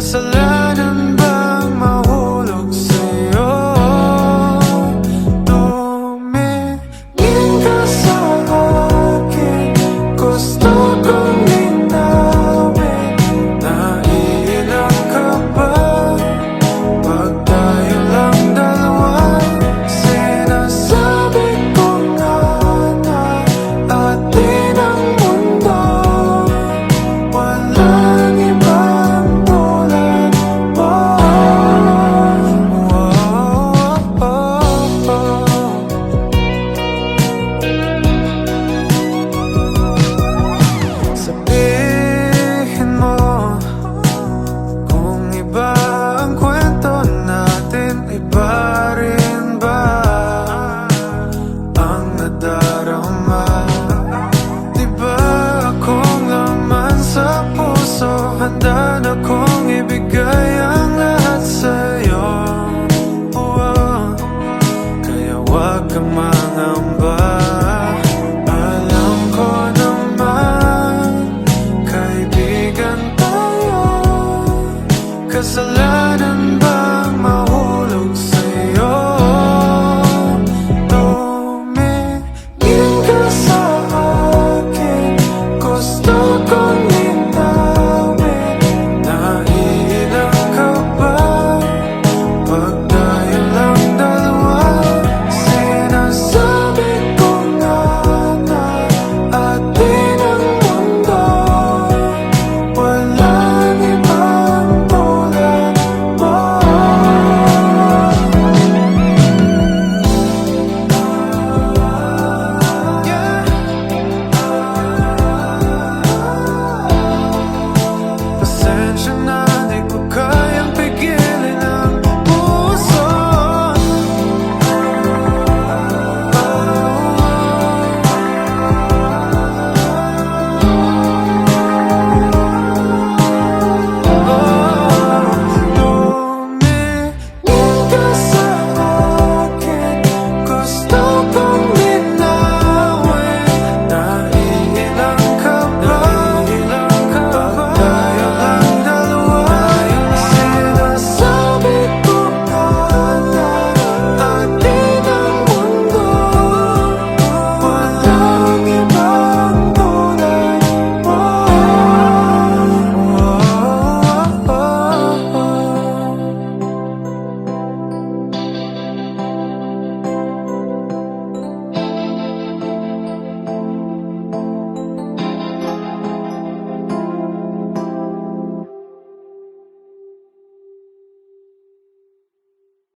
Kasalanan bang mahulog sa'yo? Tumingin ka sa akin, gusto kong linawin. Naiilang ka ba pag tayo lang dalawa? Sinasabi ko nga na atin ang mundo, walang ibang tulad mo. Sabihin mo kung iba ang kwento natin, iba rin ba ang nadarama? Di ba akong laman sa puso, handa na kong ibigay ang lahat sa'yo. Kaya wag kang mangamba, alam ko naman kaibigan tayo. Kasalanan